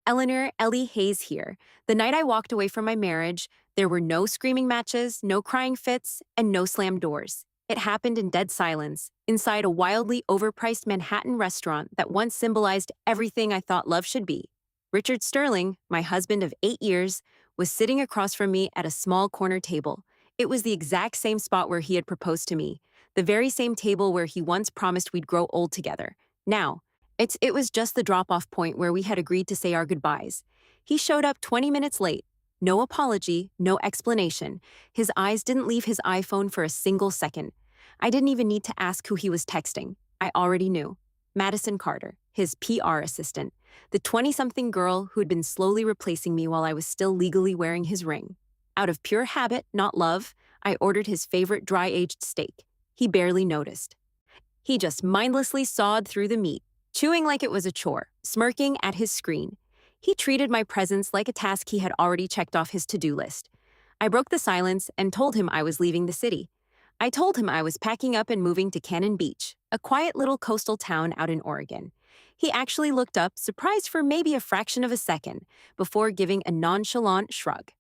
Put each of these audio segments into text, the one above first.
Eleanor Ellie Hayes here. The night I walked away from my marriage, there were no screaming matches, no crying fits, and no slammed doors. It happened in dead silence, inside a wildly overpriced Manhattan restaurant that once symbolized everything I thought love should be. Richard Sterling, my husband of 8 years, was sitting across from me at a small corner table. It was the exact same spot where he had proposed to me, the very same table where he once promised we'd grow old together. Now, it was just the drop-off point where we had agreed to say our goodbyes. He showed up 20 minutes late. No apology, no explanation. His eyes didn't leave his iPhone for a single second. I didn't even need to ask who he was texting. I already knew. Madison Carter, his PR assistant, the 20-something girl who'd been slowly replacing me while I was still legally wearing his ring. Out of pure habit, not love, I ordered his favorite dry-aged steak. He barely noticed. He just mindlessly sawed through the meat, chewing like it was a chore, smirking at his screen. He treated my presence like a task he had already checked off his to-do list. I broke the silence and told him I was leaving the city. I told him I was packing up and moving to Cannon Beach, a quiet little coastal town out in Oregon. He actually looked up, surprised for maybe a fraction of a second, before giving a nonchalant shrug.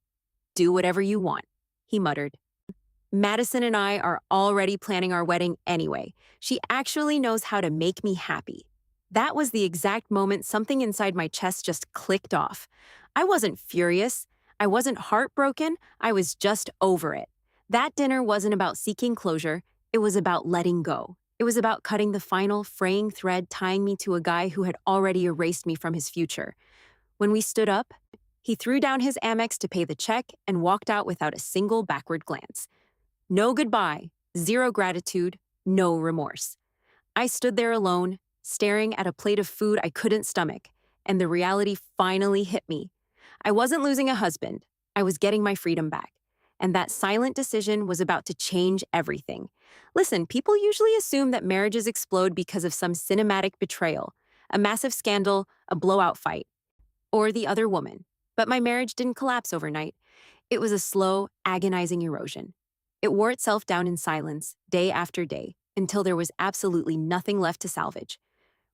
"Do whatever you want," he muttered. "Madison and I are already planning our wedding anyway. She actually knows how to make me happy." That was the exact moment something inside my chest just clicked off. I wasn't furious. I wasn't heartbroken. I was just over it. That dinner wasn't about seeking closure. It was about letting go. It was about cutting the final fraying thread tying me to a guy who had already erased me from his future. When we stood up, he threw down his Amex to pay the check and walked out without a single backward glance. No goodbye, zero gratitude, no remorse. I stood there alone, staring at a plate of food I couldn't stomach, and the reality finally hit me. I wasn't losing a husband. I was getting my freedom back. And that silent decision was about to change everything. Listen, people usually assume that marriages explode because of some cinematic betrayal, a massive scandal, a blowout fight, or the other woman. But my marriage didn't collapse overnight. It was a slow, agonizing erosion. It wore itself down in silence, day after day, until there was absolutely nothing left to salvage.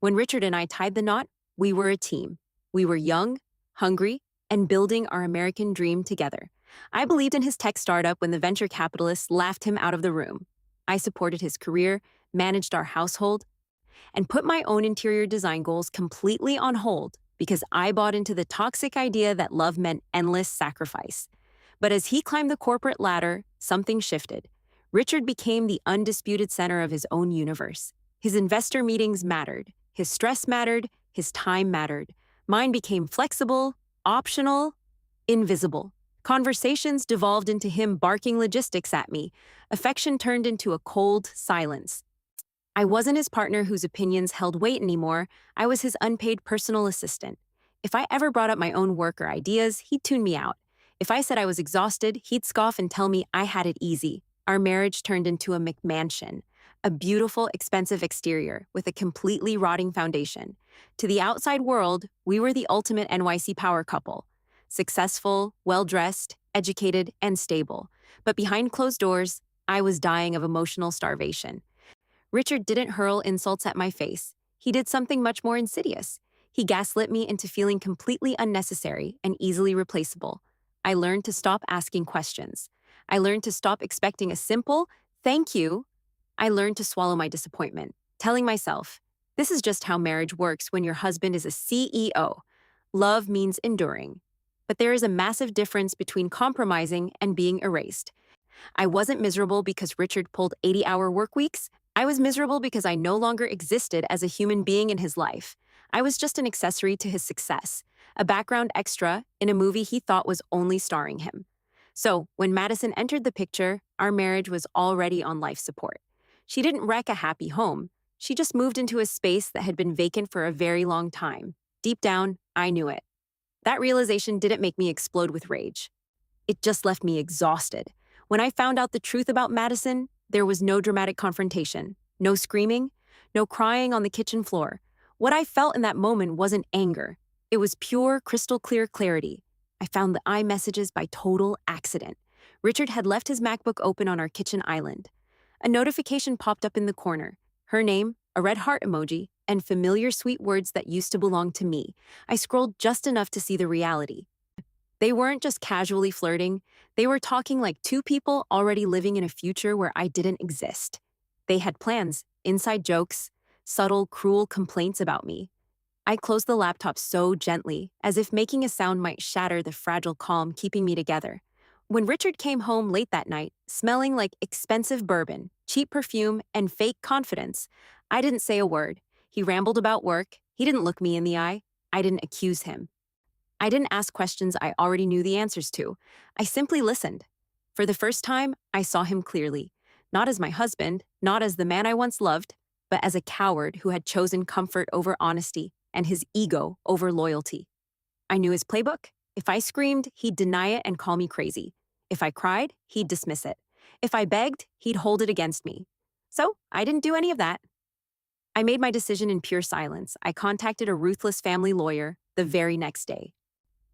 When Richard and I tied the knot, we were a team. We were young, hungry, and building our American dream together. I believed in his tech startup when the venture capitalists laughed him out of the room. I supported his career, managed our household, and put my own interior design goals completely on hold because I bought into the toxic idea that love meant endless sacrifice. But as he climbed the corporate ladder, something shifted. Richard became the undisputed center of his own universe. His investor meetings mattered. His stress mattered. His time mattered. Mine became flexible, optional, invisible. Conversations devolved into him barking logistics at me. Affection turned into a cold silence. I wasn't his partner whose opinions held weight anymore. I was his unpaid personal assistant. If I ever brought up my own work or ideas, he'd tune me out. If I said I was exhausted, he'd scoff and tell me I had it easy. Our marriage turned into a McMansion, a beautiful, expensive exterior with a completely rotting foundation. To the outside world, we were the ultimate NYC power couple. Successful, well-dressed, educated, and stable. But behind closed doors, I was dying of emotional starvation. Richard didn't hurl insults at my face. He did something much more insidious. He gaslit me into feeling completely unnecessary and easily replaceable. I learned to stop asking questions. I learned to stop expecting a simple, "thank you." I learned to swallow my disappointment, telling myself, this is just how marriage works when your husband is a CEO. Love means enduring. But there is a massive difference between compromising and being erased. I wasn't miserable because Richard pulled 80-hour work weeks. I was miserable because I no longer existed as a human being in his life. I was just an accessory to his success, a background extra in a movie he thought was only starring him. So, when Madison entered the picture, our marriage was already on life support. She didn't wreck a happy home. She just moved into a space that had been vacant for a very long time. Deep down, I knew it. That realization didn't make me explode with rage. It just left me exhausted. When I found out the truth about Madison, there was no dramatic confrontation, no screaming, no crying on the kitchen floor. What I felt in that moment wasn't anger. It was pure, crystal clear clarity. I found the iMessages by total accident. Richard had left his MacBook open on our kitchen island. A notification popped up in the corner. Her name, a red heart emoji, and familiar sweet words that used to belong to me. I scrolled just enough to see the reality. They weren't just casually flirting, they were talking like two people already living in a future where I didn't exist. They had plans, inside jokes, subtle, cruel complaints about me. I closed the laptop so gently, as if making a sound might shatter the fragile calm keeping me together. When Richard came home late that night, smelling like expensive bourbon, cheap perfume, and fake confidence, I didn't say a word. He rambled about work. He didn't look me in the eye. I didn't accuse him. I didn't ask questions I already knew the answers to. I simply listened. For the first time, I saw him clearly, not as my husband, not as the man I once loved, but as a coward who had chosen comfort over honesty and his ego over loyalty. I knew his playbook. If I screamed, he'd deny it and call me crazy. If I cried, he'd dismiss it. If I begged, he'd hold it against me. So I didn't do any of that. I made my decision in pure silence. I contacted a ruthless family lawyer the very next day.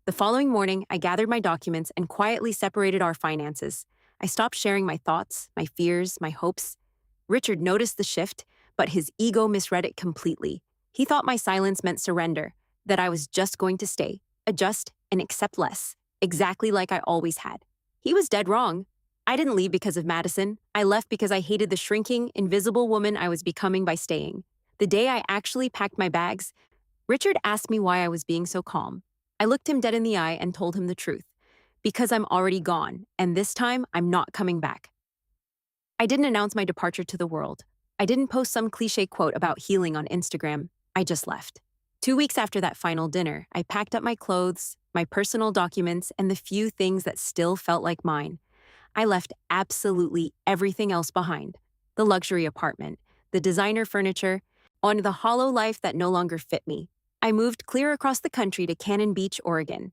The following morning, I gathered my documents and quietly separated our finances. I stopped sharing my thoughts, my fears, my hopes. Richard noticed the shift, but his ego misread it completely. He thought my silence meant surrender, that I was just going to stay, adjust, and accept less, exactly like I always had. He was dead wrong. I didn't leave because of Madison. I left because I hated the shrinking, invisible woman I was becoming by staying. The day I actually packed my bags, Richard asked me why I was being so calm. I looked him dead in the eye and told him the truth. Because I'm already gone, and this time I'm not coming back. I didn't announce my departure to the world. I didn't post some cliche quote about healing on Instagram. I just left. 2 weeks after that final dinner, I packed up my clothes, my personal documents, and the few things that still felt like mine. I left absolutely everything else behind. The luxury apartment, the designer furniture, and the hollow life that no longer fit me. I moved clear across the country to Cannon Beach, Oregon.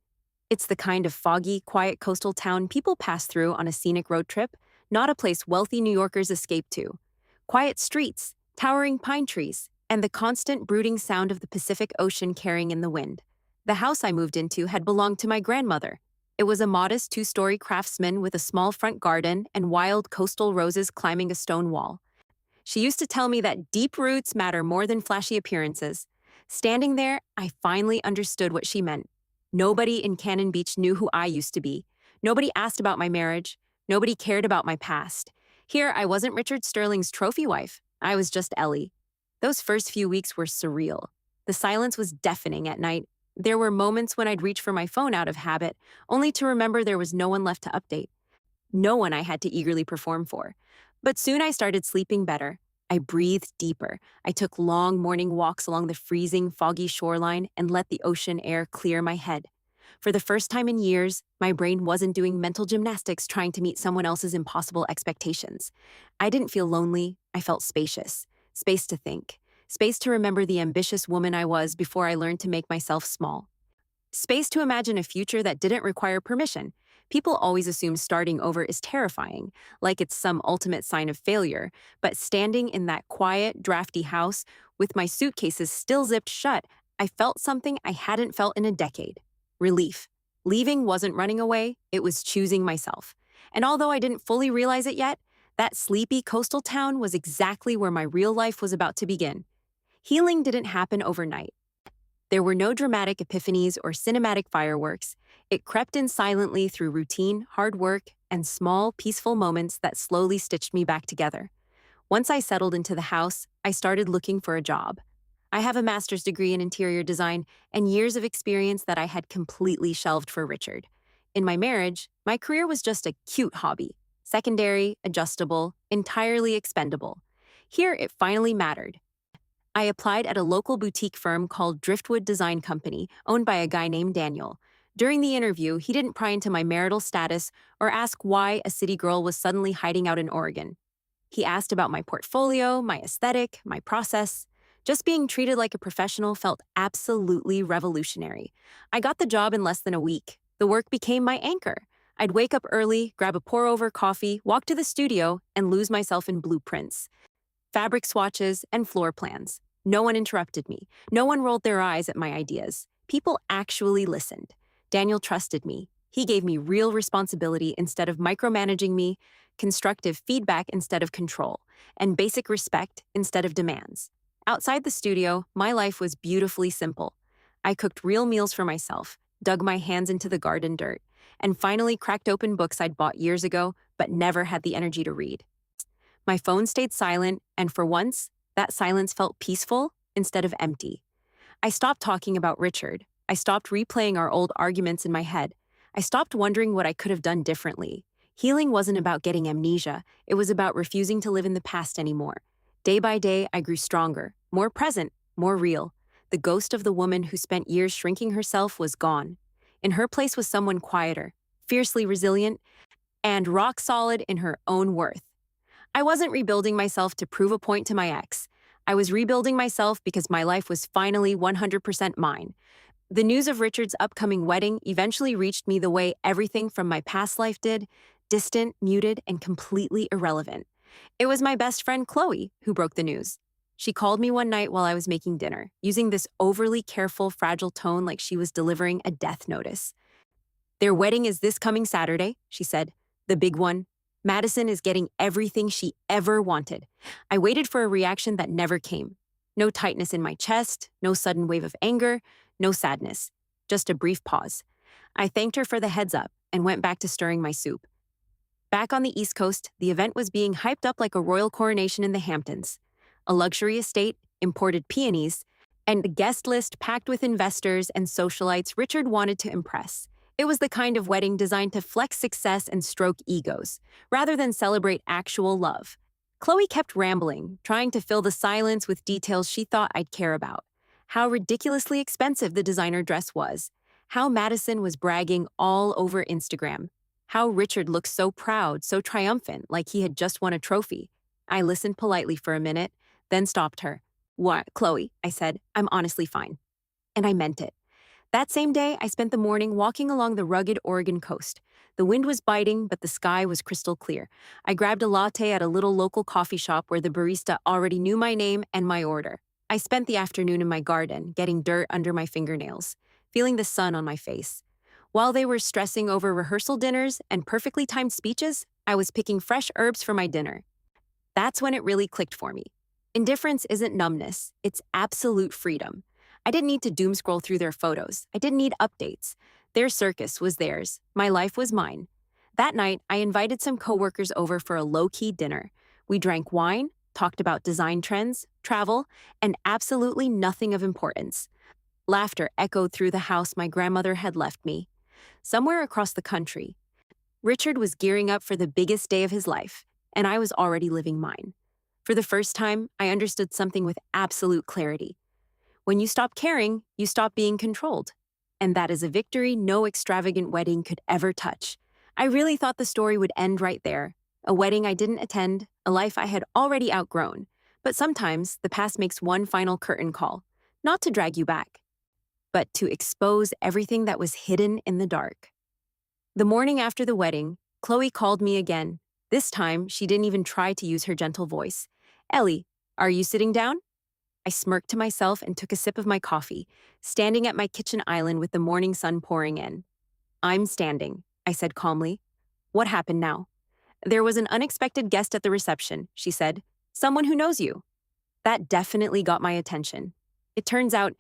It's the kind of foggy, quiet coastal town people pass through on a scenic road trip, not a place wealthy New Yorkers escape to. Quiet streets, towering pine trees, and the constant brooding sound of the Pacific Ocean carrying in the wind. The house I moved into had belonged to my grandmother. It was a modest 2-story craftsman with a small front garden and wild coastal roses climbing a stone wall. She used to tell me that deep roots matter more than flashy appearances. Standing there, I finally understood what she meant. Nobody in Cannon Beach knew who I used to be. Nobody asked about my marriage. Nobody cared about my past. Here, I wasn't Richard Sterling's trophy wife. I was just Ellie. Those first few weeks were surreal. The silence was deafening at night. There were moments when I'd reach for my phone out of habit, only to remember there was no one left to update. No one I had to eagerly perform for. But soon I started sleeping better. I breathed deeper. I took long morning walks along the freezing, foggy shoreline and let the ocean air clear my head. For the first time in years, my brain wasn't doing mental gymnastics trying to meet someone else's impossible expectations. I didn't feel lonely. I felt spacious. Space to think. Space to remember the ambitious woman I was before I learned to make myself small. Space to imagine a future that didn't require permission. People always assume starting over is terrifying, like it's some ultimate sign of failure, but standing in that quiet, drafty house, with my suitcases still zipped shut, I felt something I hadn't felt in a decade. Relief. Leaving wasn't running away, it was choosing myself. And although I didn't fully realize it yet, that sleepy coastal town was exactly where my real life was about to begin. Healing didn't happen overnight. There were no dramatic epiphanies or cinematic fireworks. It crept in silently through routine, hard work, and small, peaceful moments that slowly stitched me back together. Once I settled into the house, I started looking for a job. I have a master's degree in interior design and years of experience that I had completely shelved for Richard. In my marriage, my career was just a cute hobby. Secondary, adjustable, entirely expendable. Here, it finally mattered. I applied at a local boutique firm called Driftwood Design Company, owned by a guy named Daniel. During the interview, he didn't pry into my marital status or ask why a city girl was suddenly hiding out in Oregon. He asked about my portfolio, my aesthetic, my process. Just being treated like a professional felt absolutely revolutionary. I got the job in less than a week. The work became my anchor. I'd wake up early, grab a pour-over coffee, walk to the studio, and lose myself in blueprints, fabric swatches, and floor plans. No one interrupted me. No one rolled their eyes at my ideas. People actually listened. Daniel trusted me. He gave me real responsibility instead of micromanaging me, constructive feedback instead of control, and basic respect instead of demands. Outside the studio, my life was beautifully simple. I cooked real meals for myself, dug my hands into the garden dirt, and finally cracked open books I'd bought years ago but never had the energy to read. My phone stayed silent, and for once, that silence felt peaceful instead of empty. I stopped talking about Richard. I stopped replaying our old arguments in my head. I stopped wondering what I could have done differently. Healing wasn't about getting amnesia, it was about refusing to live in the past anymore. Day by day, I grew stronger, more present, more real. The ghost of the woman who spent years shrinking herself was gone. In her place was someone quieter, fiercely resilient, and rock solid in her own worth. I wasn't rebuilding myself to prove a point to my ex. I was rebuilding myself because my life was finally 100% mine. The news of Richard's upcoming wedding eventually reached me the way everything from my past life did, distant, muted, and completely irrelevant. It was my best friend Chloe who broke the news. She called me one night while I was making dinner, using this overly careful, fragile tone like she was delivering a death notice. "Their wedding is this coming Saturday," she said. "The big one. Madison is getting everything she ever wanted." I waited for a reaction that never came. No tightness in my chest, no sudden wave of anger, no sadness. Just a brief pause. I thanked her for the heads up and went back to stirring my soup. Back on the East Coast, the event was being hyped up like a royal coronation in the Hamptons. A luxury estate, imported peonies, and a guest list packed with investors and socialites Richard wanted to impress. It was the kind of wedding designed to flex success and stroke egos, rather than celebrate actual love. Chloe kept rambling, trying to fill the silence with details she thought I'd care about. How ridiculously expensive the designer dress was. How Madison was bragging all over Instagram. How Richard looked so proud, so triumphant, like he had just won a trophy. I listened politely for a minute, then stopped her. "What, Chloe?" I said. "I'm honestly fine." And I meant it. That same day, I spent the morning walking along the rugged Oregon coast. The wind was biting, but the sky was crystal clear. I grabbed a latte at a little local coffee shop where the barista already knew my name and my order. I spent the afternoon in my garden, getting dirt under my fingernails, feeling the sun on my face. While they were stressing over rehearsal dinners and perfectly timed speeches, I was picking fresh herbs for my dinner. That's when it really clicked for me. Indifference isn't numbness, it's absolute freedom. I didn't need to doom scroll through their photos. I didn't need updates. Their circus was theirs. My life was mine. That night, I invited some coworkers over for a low-key dinner. We drank wine, talked about design trends, travel, and absolutely nothing of importance. Laughter echoed through the house my grandmother had left me. Somewhere across the country, Richard was gearing up for the biggest day of his life, and I was already living mine. For the first time, I understood something with absolute clarity. When you stop caring, you stop being controlled. And that is a victory no extravagant wedding could ever touch. I really thought the story would end right there. A wedding I didn't attend, a life I had already outgrown. But sometimes the past makes one final curtain call, not to drag you back, but to expose everything that was hidden in the dark. The morning after the wedding, Chloe called me again. This time, she didn't even try to use her gentle voice. "Ellie, are you sitting down?" I smirked to myself and took a sip of my coffee, standing at my kitchen island with the morning sun pouring in. "I'm standing," I said calmly. "What happened now?" "There was an unexpected guest at the reception," she said. "Someone who knows you." That definitely got my attention. It turns out,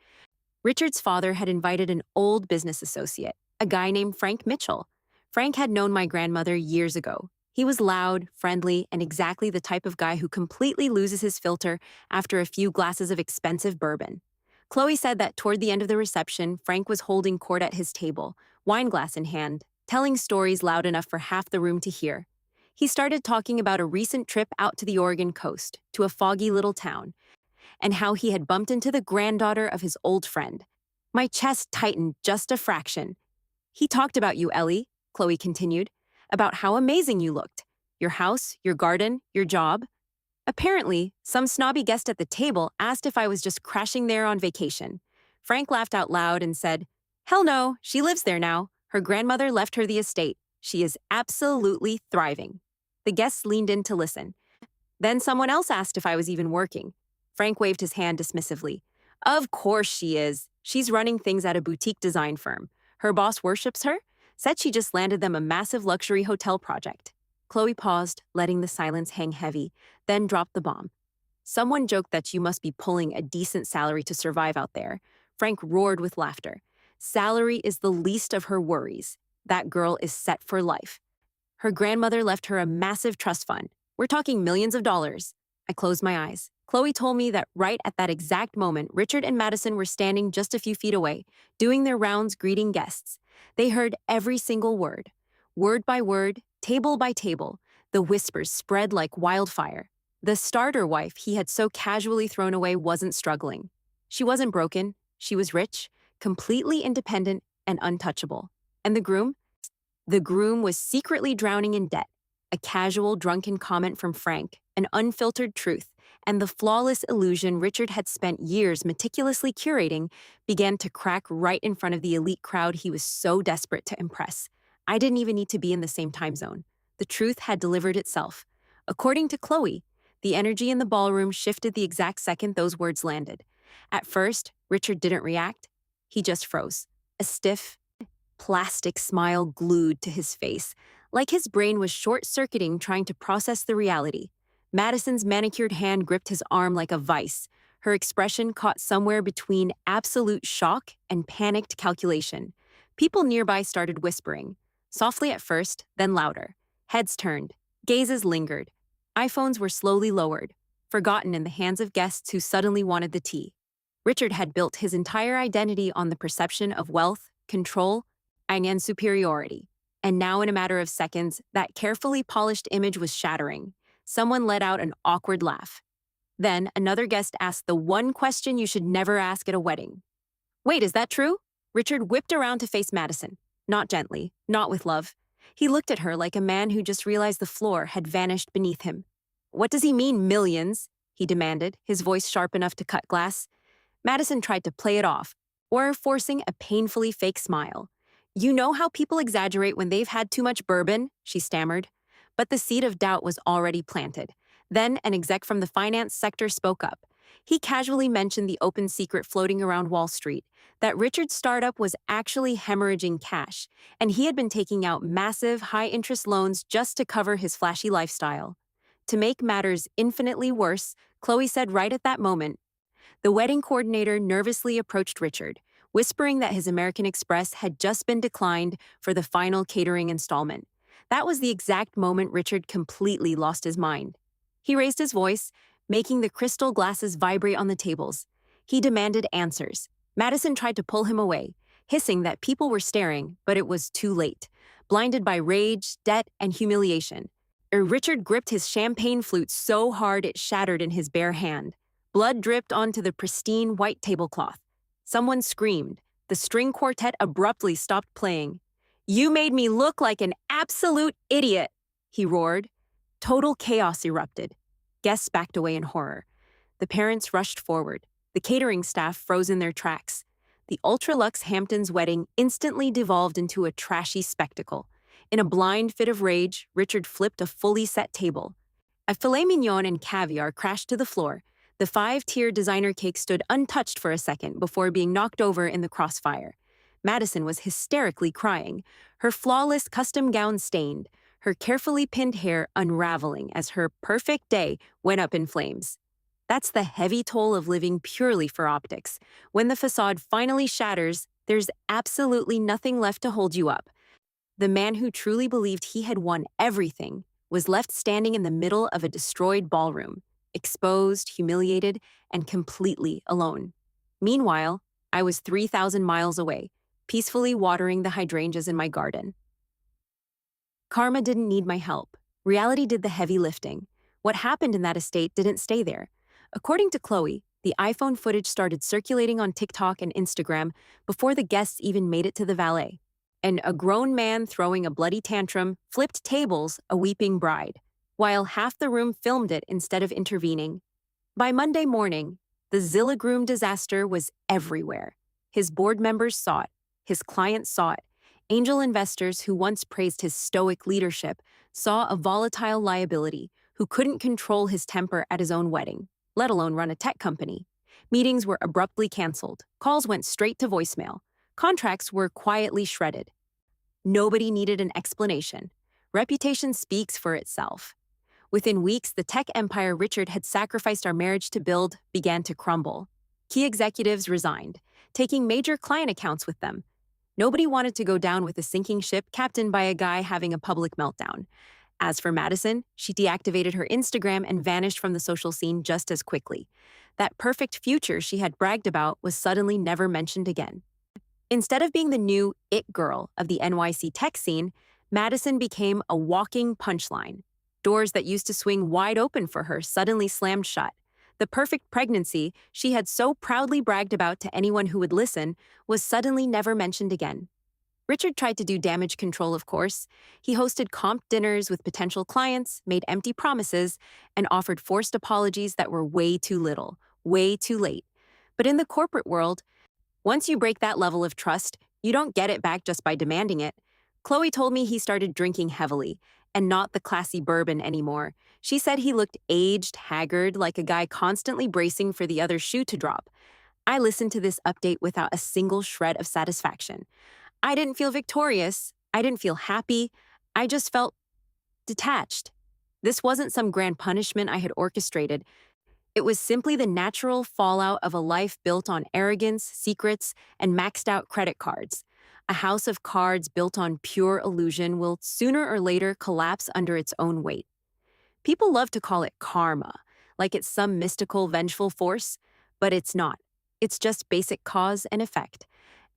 Richard's father had invited an old business associate, a guy named Frank Mitchell. Frank had known my grandmother years ago. He was loud, friendly, and exactly the type of guy who completely loses his filter after a few glasses of expensive bourbon. Chloe said that toward the end of the reception, Frank was holding court at his table, wine glass in hand, telling stories loud enough for half the room to hear. He started talking about a recent trip out to the Oregon coast, to a foggy little town, and how he had bumped into the granddaughter of his old friend. My chest tightened just a fraction. "He talked about you, Ellie," Chloe continued. "About how amazing you looked. Your house, your garden, your job. Apparently, some snobby guest at the table asked if I was just crashing there on vacation. Frank laughed out loud and said, 'Hell no, she lives there now. Her grandmother left her the estate. She is absolutely thriving.' The guests leaned in to listen. Then someone else asked if I was even working. Frank waved his hand dismissively. 'Of course she is. She's running things at a boutique design firm. Her boss worships her. Said she just landed them a massive luxury hotel project.'" Chloe paused, letting the silence hang heavy, then dropped the bomb. Someone joked that you must be pulling a decent salary to survive out there. Frank roared with laughter. Salary is the least of her worries. That girl is set for life. Her grandmother left her a massive trust fund. We're talking millions of dollars. I closed my eyes. Chloe told me that right at that exact moment, Richard and Madison were standing just a few feet away, doing their rounds greeting guests. They heard every single word by word, table by table. The whispers spread like wildfire. The starter wife he had so casually thrown away wasn't struggling. She wasn't broken. She was rich, completely independent, and untouchable. And the groom? The groom was secretly drowning in debt. A casual, drunken comment from Frank, an unfiltered truth, and the flawless illusion Richard had spent years meticulously curating began to crack right in front of the elite crowd he was so desperate to impress. I didn't even need to be in the same time zone. The truth had delivered itself. According to Chloe, the energy in the ballroom shifted the exact second those words landed. At first, Richard didn't react. He just froze. A stiff, plastic smile glued to his face, like his brain was short-circuiting trying to process the reality. Madison's manicured hand gripped his arm like a vice, her expression caught somewhere between absolute shock and panicked calculation. People nearby started whispering, softly at first, then louder. Heads turned, gazes lingered. iPhones were slowly lowered, forgotten in the hands of guests who suddenly wanted the tea. Richard had built his entire identity on the perception of wealth, control, and superiority. And now, in a matter of seconds, that carefully polished image was shattering. Someone let out an awkward laugh. Then, another guest asked the one question you should never ask at a wedding. Wait, is that true? Richard whipped around to face Madison. Not gently, not with love. He looked at her like a man who just realized the floor had vanished beneath him. What does he mean, millions? He demanded, his voice sharp enough to cut glass. Madison tried to play it off, or forcing a painfully fake smile. You know how people exaggerate when they've had too much bourbon? She stammered. But the seed of doubt was already planted. Then an exec from the finance sector spoke up. He casually mentioned the open secret floating around Wall Street, that Richard's startup was actually hemorrhaging cash, and he had been taking out massive, high-interest loans just to cover his flashy lifestyle. To make matters infinitely worse, Chloe said right at that moment, the wedding coordinator nervously approached Richard, whispering that his American Express had just been declined for the final catering installment. That was the exact moment Richard completely lost his mind. He raised his voice, making the crystal glasses vibrate on the tables. He demanded answers. Madison tried to pull him away, hissing that people were staring, but it was too late. Blinded by rage, debt, and humiliation, Richard gripped his champagne flute so hard it shattered in his bare hand. Blood dripped onto the pristine white tablecloth. Someone screamed. The string quartet abruptly stopped playing. You made me look like an absolute idiot, he roared. Total chaos erupted. Guests backed away in horror. The parents rushed forward. The catering staff froze in their tracks. The ultra-luxe Hamptons wedding instantly devolved into a trashy spectacle. In a blind fit of rage, Richard flipped a fully set table. A filet mignon and caviar crashed to the floor. The 5-tier designer cake stood untouched for a second before being knocked over in the crossfire. Madison was hysterically crying, her flawless custom gown stained, her carefully pinned hair unraveling as her perfect day went up in flames. That's the heavy toll of living purely for optics. When the facade finally shatters, there's absolutely nothing left to hold you up. The man who truly believed he had won everything was left standing in the middle of a destroyed ballroom, exposed, humiliated, and completely alone. Meanwhile, I was 3,000 miles away, peacefully watering the hydrangeas in my garden. Karma didn't need my help. Reality did the heavy lifting. What happened in that estate didn't stay there. According to Chloe, the iPhone footage started circulating on TikTok and Instagram before the guests even made it to the valet. And a grown man throwing a bloody tantrum flipped tables, a weeping bride, while half the room filmed it instead of intervening. By Monday morning, the Zilla groom disaster was everywhere. His board members saw it. His clients saw it. Angel investors who once praised his stoic leadership saw a volatile liability who couldn't control his temper at his own wedding, let alone run a tech company. Meetings were abruptly canceled. Calls went straight to voicemail. Contracts were quietly shredded. Nobody needed an explanation. Reputation speaks for itself. Within weeks, the tech empire Richard had sacrificed our marriage to build began to crumble. Key executives resigned, taking major client accounts with them. Nobody wanted to go down with a sinking ship captained by a guy having a public meltdown. As for Madison, she deactivated her Instagram and vanished from the social scene just as quickly. That perfect future she had bragged about was suddenly never mentioned again. Instead of being the new it girl of the NYC tech scene, Madison became a walking punchline. Doors that used to swing wide open for her suddenly slammed shut. The perfect pregnancy she had so proudly bragged about to anyone who would listen was suddenly never mentioned again. Richard tried to do damage control, of course. He hosted comp dinners with potential clients, made empty promises, and offered forced apologies that were way too little, way too late. But in the corporate world, once you break that level of trust, you don't get it back just by demanding it. Chloe told me he started drinking heavily, and not the classy bourbon anymore. She said he looked aged, haggard, like a guy constantly bracing for the other shoe to drop. I listened to this update without a single shred of satisfaction. I didn't feel victorious. I didn't feel happy. I just felt detached. This wasn't some grand punishment I had orchestrated. It was simply the natural fallout of a life built on arrogance, secrets, and maxed out credit cards. A house of cards built on pure illusion will sooner or later collapse under its own weight. People love to call it karma, like it's some mystical, vengeful force, but it's not. It's just basic cause and effect.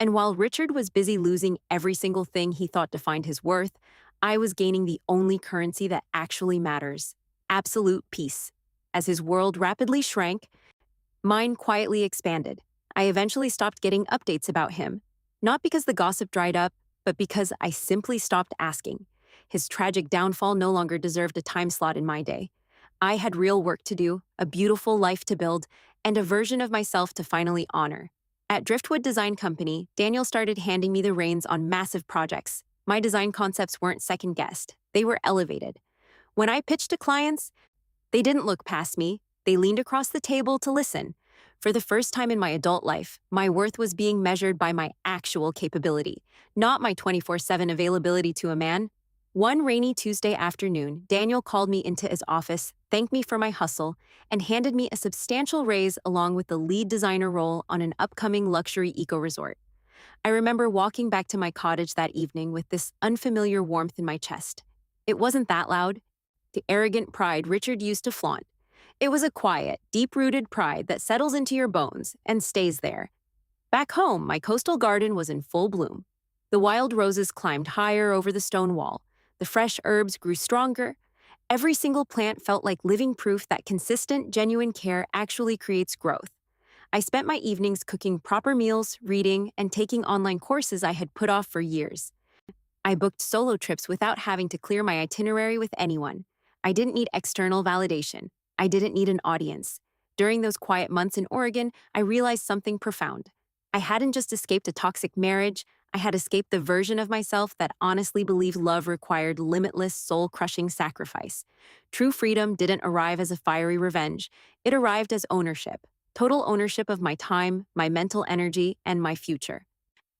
And while Richard was busy losing every single thing he thought defined his worth, I was gaining the only currency that actually matters: absolute peace. As his world rapidly shrank, mine quietly expanded. I eventually stopped getting updates about him, not because the gossip dried up, but because I simply stopped asking. His tragic downfall no longer deserved a time slot in my day. I had real work to do, a beautiful life to build, and a version of myself to finally honor. At Driftwood Design Company, Daniel started handing me the reins on massive projects. My design concepts weren't second-guessed, they were elevated. When I pitched to clients, they didn't look past me, they leaned across the table to listen. For the first time in my adult life, my worth was being measured by my actual capability, not my 24/7 availability to a man. One rainy Tuesday afternoon, Daniel called me into his office, thanked me for my hustle, and handed me a substantial raise along with the lead designer role on an upcoming luxury eco-resort. I remember walking back to my cottage that evening with this unfamiliar warmth in my chest. It wasn't that loud. The arrogant pride Richard used to flaunt. It was a quiet, deep-rooted pride that settles into your bones and stays there. Back home, my coastal garden was in full bloom. The wild roses climbed higher over the stone wall. The fresh herbs grew stronger. Every single plant felt like living proof that consistent, genuine care actually creates growth. I spent my evenings cooking proper meals, reading, and taking online courses I had put off for years. I booked solo trips without having to clear my itinerary with anyone. I didn't need external validation. I didn't need an audience. During those quiet months in Oregon, I realized something profound. I hadn't just escaped a toxic marriage, I had escaped the version of myself that honestly believed love required limitless, soul-crushing sacrifice. True freedom didn't arrive as a fiery revenge. It arrived as ownership. Total ownership of my time, my mental energy, and my future.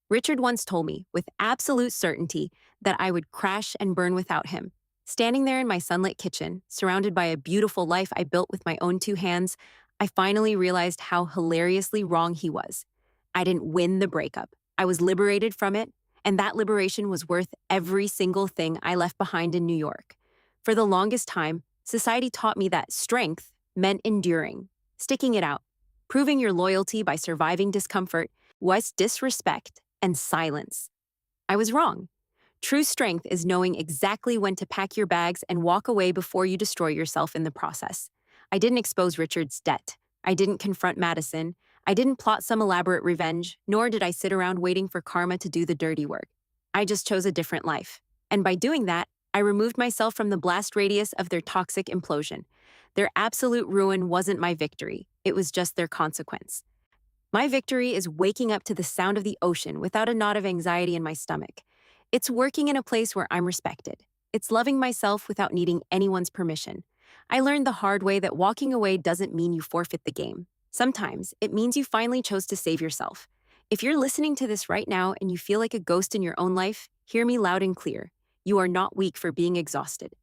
Richard once told me, with absolute certainty, that I would crash and burn without him. Standing there in my sunlit kitchen, surrounded by a beautiful life I built with my own two hands, I finally realized how hilariously wrong he was. I didn't win the breakup. I was liberated from it, and that liberation was worth every single thing I left behind in New York. For the longest time, society taught me that strength meant enduring, sticking it out, proving your loyalty by surviving discomfort was disrespect and silence. I was wrong. True strength is knowing exactly when to pack your bags and walk away before you destroy yourself in the process. I didn't expose Richard's debt. I didn't confront Madison. I didn't plot some elaborate revenge, nor did I sit around waiting for karma to do the dirty work. I just chose a different life. And by doing that, I removed myself from the blast radius of their toxic implosion. Their absolute ruin wasn't my victory. It was just their consequence. My victory is waking up to the sound of the ocean without a knot of anxiety in my stomach. It's working in a place where I'm respected. It's loving myself without needing anyone's permission. I learned the hard way that walking away doesn't mean you forfeit the game. Sometimes it means you finally chose to save yourself. If you're listening to this right now and you feel like a ghost in your own life, hear me loud and clear. You are not weak for being exhausted.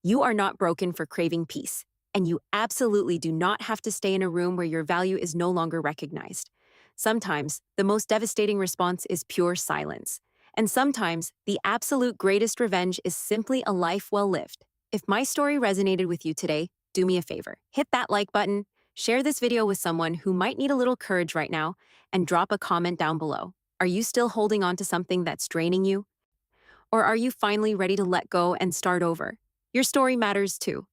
You are not broken for craving peace, and you absolutely do not have to stay in a room where your value is no longer recognized. Sometimes, the most devastating response is pure silence. And sometimes, the absolute greatest revenge is simply a life well lived. If my story resonated with you today, do me a favor. Hit that like button, share this video with someone who might need a little courage right now, and drop a comment down below. Are you still holding on to something that's draining you? Or are you finally ready to let go and start over? Your story matters too.